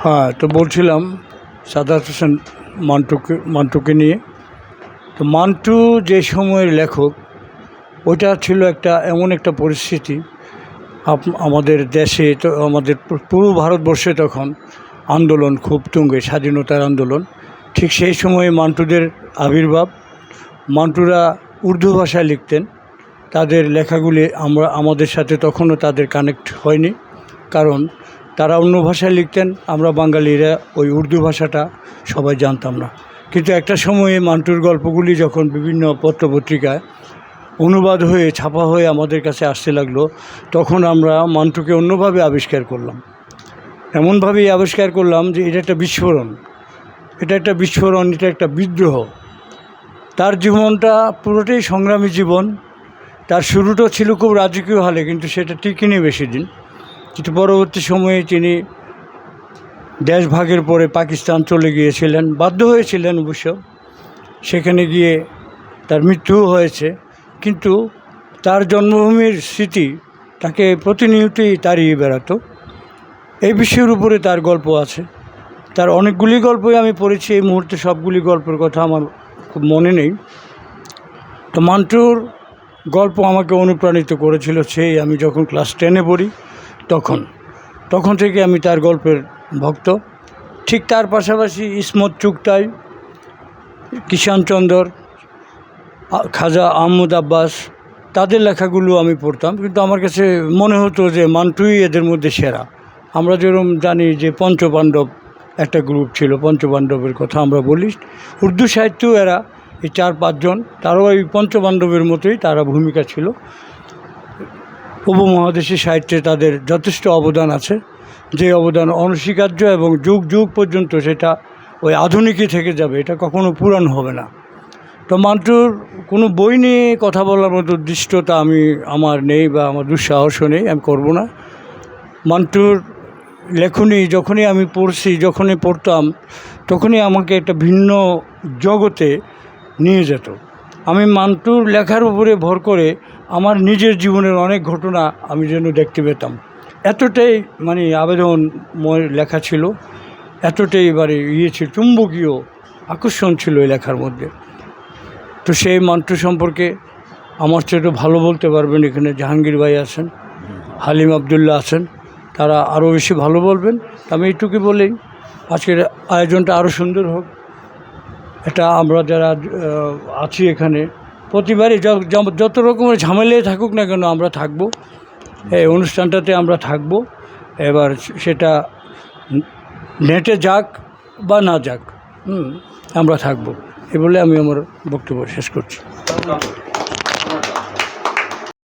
হ্যাঁ, তো বলছিলাম সাদাত হোসেন মান্টুকে নিয়ে। তো মান্টু যে সময়ের লেখক, ওইটা ছিল এমন একটা পরিস্থিতি আমাদের দেশে, তো আমাদের পুরো ভারতবর্ষে তখন আন্দোলন খুব তুঙ্গে, স্বাধীনতার আন্দোলন। ঠিক সেই সময়ে মান্টুদের আবির্ভাব। মান্টুরা উর্দু ভাষায় লিখতেন। তাদের লেখাগুলি আমাদের সাথে তখনও তাদের কানেক্ট হয়নি, কারণ তারা অন্য ভাষায় লিখতেন। আমরা বাঙালিরা ওই উর্দু ভাষাটা সবাই জানতাম না। কিন্তু একটা সময়ে মান্টুর গল্পগুলি যখন বিভিন্ন পত্রপত্রিকায় অনুবাদ হয়ে ছাপা হয়ে আমাদের কাছে আসতে লাগলো, তখন আমরা মান্টুকে অন্যভাবে আবিষ্কার করলাম। এমনভাবেই আবিষ্কার করলাম যে এটা একটা বিস্ফোরণ, এটা একটা বিদ্রোহ। তার জীবনটা পুরোটাই সংগ্রামী জীবন। তার শুরুটা ছিল খুব রাজকীয় হালে, কিন্তু সেটা টিকেনি বেশি দিন। কিন্তু পরবর্তী সময়ে তিনি দেশ ভাগের পরে পাকিস্তান চলে গিয়েছিলেন, বাধ্য হয়েছিলেন অবশ্য। সেখানে গিয়ে তার মৃত্যুও হয়েছে, কিন্তু তার জন্মভূমির স্মৃতি তাকে প্রতিনিয়তই তাড়িয়ে বেড়াতো। এই বিষয়ের উপরে তার গল্প আছে। তার অনেকগুলি গল্পই আমি পড়েছি, এই মুহূর্তে সবগুলি গল্পের কথা আমার খুব মনে নেই। তো মান্টুর গল্প আমাকে অনুপ্রাণিত করেছিল সেই আমি যখন ক্লাস 10-এ পড়ি, তখন থেকে আমি তার গল্পের ভক্ত। ঠিক তার পাশাপাশি ইসমত চুগতাই, কিষানচন্দর, খাজা আহমদ আব্বাস, তাদের লেখাগুলো আমি পড়তাম। কিন্তু আমার কাছে মনে হতো যে মান্টুই এদের মধ্যে সেরা। আমরা যেরকম জানি যে পঞ্চপাণ্ডব একটা গ্রুপ ছিল, পঞ্চপাণ্ডবের কথা আমরা বলি। উর্দু সাহিত্যেও এরা এই 4-5 জন, তারাও এই পঞ্চপাণ্ডবের মতোই তারা ভূমিকা ছিল। উপমহাদেশী সাহিত্যে তাদের যথেষ্ট অবদান আছে, যে অবদান অনস্বীকার্য এবং যুগ যুগ পর্যন্ত সেটা ওই আধুনিকই থেকে যাবে, এটা কখনো পুরানো হবে না। তো মান্টুর কোনো বই নিয়ে কথা বলার মতো দৃষ্টতা আমার নেই, বা আমার দুঃসাহসও নেই, আমি করব না। মান্টুর লেখনী যখনই আমি যখনই পড়তাম, তখনই আমাকে একটা ভিন্ন জগতে নিয়ে যেত। আমি মান্টুর লেখার উপরে ভর করে আমার নিজের জীবনের অনেক ঘটনা আমি যেন দেখতে পেতাম। এতটাই আবেদনময় লেখা ছিল, এতটাই ছিল, চুম্বকীয় আকর্ষণ ছিল এই লেখার মধ্যে। তো সেই মান্টু সম্পর্কে আমার চেয়ে ভালো বলতে পারবেন এখানে জাহাঙ্গীর ভাই আছেন, হালিম আবদুল্লাহ আছেন, তারা আরও বেশি ভালো বলবেন। আমি এইটুকু বলেই আজকের আয়োজনটা আরও সুন্দর হোক। এটা আমরা যারা আছি এখানে প্রতিবারই যত রকমের ঝামেলায় থাকুক না কেন, আমরা থাকবো এই অনুষ্ঠানটাতে, আমরা থাকবো। এবার সেটা নেটে যাক বা না যাক, আমরা থাকবো। এ বলে আমি আমার বক্তব্য শেষ করছি।